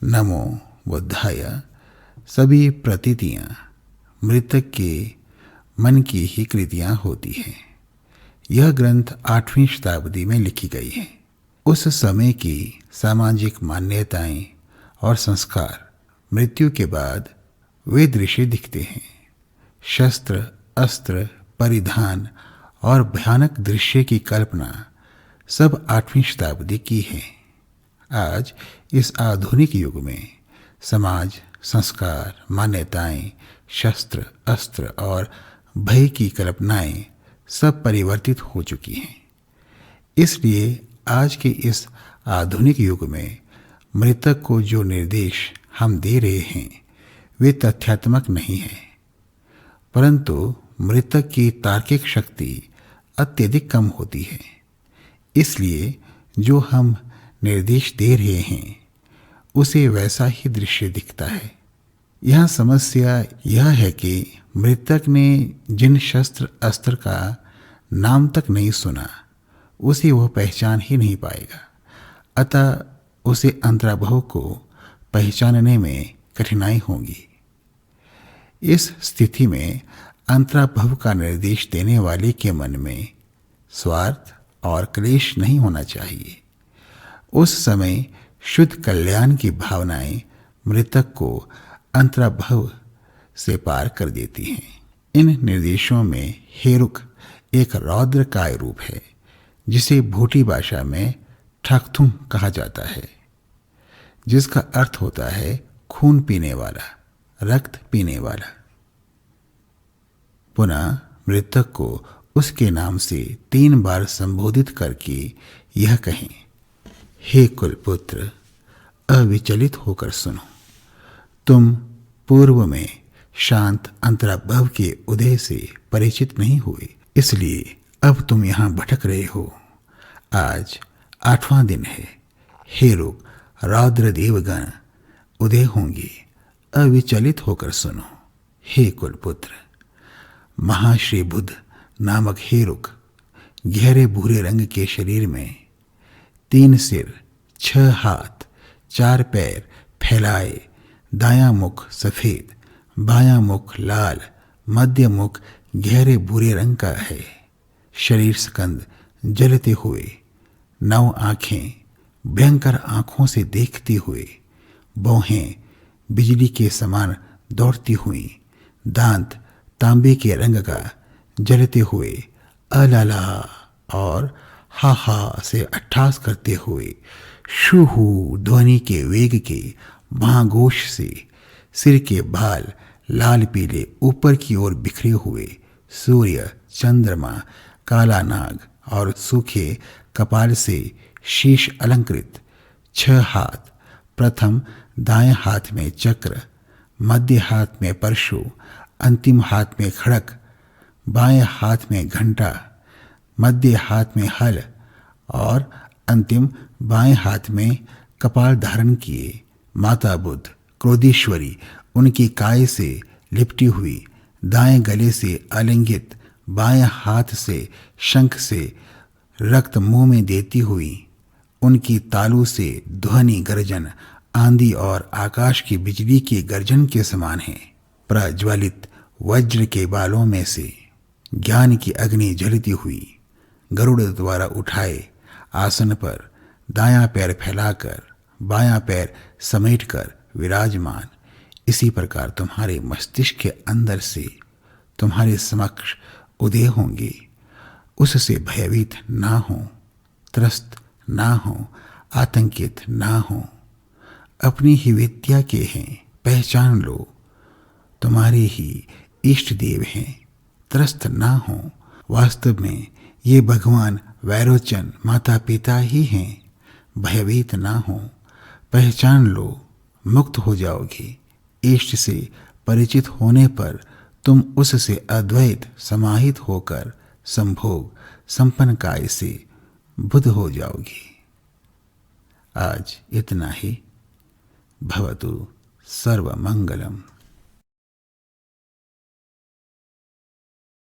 नमो बुद्धाय। सभी प्रतीतियां मृतक के मन की ही कृतियां होती हैं। यह ग्रंथ 8वीं शताब्दी में लिखी गई है। उस समय की सामाजिक मान्यताएं और संस्कार मृत्यु के बाद वे दृश्य दिखते हैं। शस्त्र, अस्त्र, परिधान और भयानक दृश्य की कल्पना सब 8वीं शताब्दी की है। आज इस आधुनिक युग में समाज, संस्कार, मान्यताएं, शस्त्र, अस्त्र और भय की कल्पनाएं सब परिवर्तित हो चुकी हैं। इसलिए आज के इस आधुनिक युग में मृतक को जो निर्देश हम दे रहे हैं वे तथ्यात्मक नहीं है, परंतु मृतक की तार्किक शक्ति अत्यधिक कम होती है। इसलिए जो हम निर्देश दे रहे हैं उसे वैसा ही दृश्य दिखता है। यह समस्या यह है कि मृतक ने जिन शस्त्र अस्त्र का नाम तक नहीं सुना उसे वह पहचान ही नहीं पाएगा। अतः उसे अंतराभाव को पहचानने में कठिनाई होगी। इस स्थिति में अंतराभाव का निर्देश देने वाले के मन में स्वार्थ और क्लेश नहीं होना चाहिए। उस समय शुद्ध कल्याण की भावनाएं मृतक को अंतराभाव से पार कर देती हैं। इन निर्देशों में हेरुक एक रौद्र काय रूप है जिसे भूटी भाषा में ठाकथुम कहा जाता है, जिसका अर्थ होता है खून पीने वाला, रक्त पीने वाला। पुनः मृतक को उसके नाम से 3 बार संबोधित करके यह कहें, हे कुलपुत्र, अविचलित होकर सुनो। तुम पूर्व में शांत अंतराभाव के उदय से परिचित नहीं हुए, इसलिए अब तुम यहाँ भटक रहे हो। आज 8वां दिन है। हेरुक रौद्र देवगण उदय होंगे, अविचलित होकर सुनो। हे कुलपुत्र, महाश्री बुद्ध नामक हेरुक गहरे भूरे रंग के शरीर में 3 सिर, 6 हाथ, 4 पैर फैलाए, दायां मुख सफेद, बायां मुख लाल, मध्य मुख गहरे भूरे रंग का है। शरीर स्कंद जलते हुए, 9 आंखें भयंकर आंखों से देखती हुए, भौहें बिजली के समान दौड़ती हुई, दांत तांबे के रंग का जलते हुए, अलाला और हा हा से अट्ठास करते हुए, शूहू ध्वनि के वेग के महाघोष से सिर के बाल लाल पीले ऊपर की ओर बिखरे हुए, सूर्य, चंद्रमा, काला नाग और सूखे कपाल से शीश अलंकृत, 6 हाथ, प्रथम दाएं हाथ में चक्र, मध्य हाथ में परशु, अंतिम हाथ में खड़क, बाएं हाथ में घंटा, मध्य हाथ में हल और अंतिम बाएं हाथ में कपाल धारण किए। माता बुद्ध क्रोधीश्वरी उनकी काय से लिपटी हुई, दाएं गले से आलिंगित, बाएं हाथ से शंख से रक्त मुंह में देती हुई, उनकी तालू से ध्वनि गर्जन आंधी और आकाश की बिजली के गर्जन के समान है। प्रज्वलित वज्र के बालों में से ज्ञान की अग्नि जलती हुई, गरुड़ द्वारा उठाए आसन पर दायां पैर फैलाकर बायां पैर समेटकर विराजमान, इसी प्रकार तुम्हारे मस्तिष्क के अंदर से तुम्हारे समक्ष उदय होंगे। उससे भयभीत ना हो, त्रस्त ना हो, आतंकित ना हो। अपनी ही विद्या के हैं, पहचान लो। तुम्हारे ही इष्ट देव हैं, त्रस्त ना हो। वास्तव में ये भगवान वैरोचन माता पिता ही हैं। भयभीत ना हो, पहचान लो, मुक्त हो जाओगे। इष्ट से परिचित होने पर तुम उससे अद्वैत समाहित होकर संभोग संपन्न काय से बुद्ध हो जाओगे। आज इतना ही। भवतु सर्वमंगलम।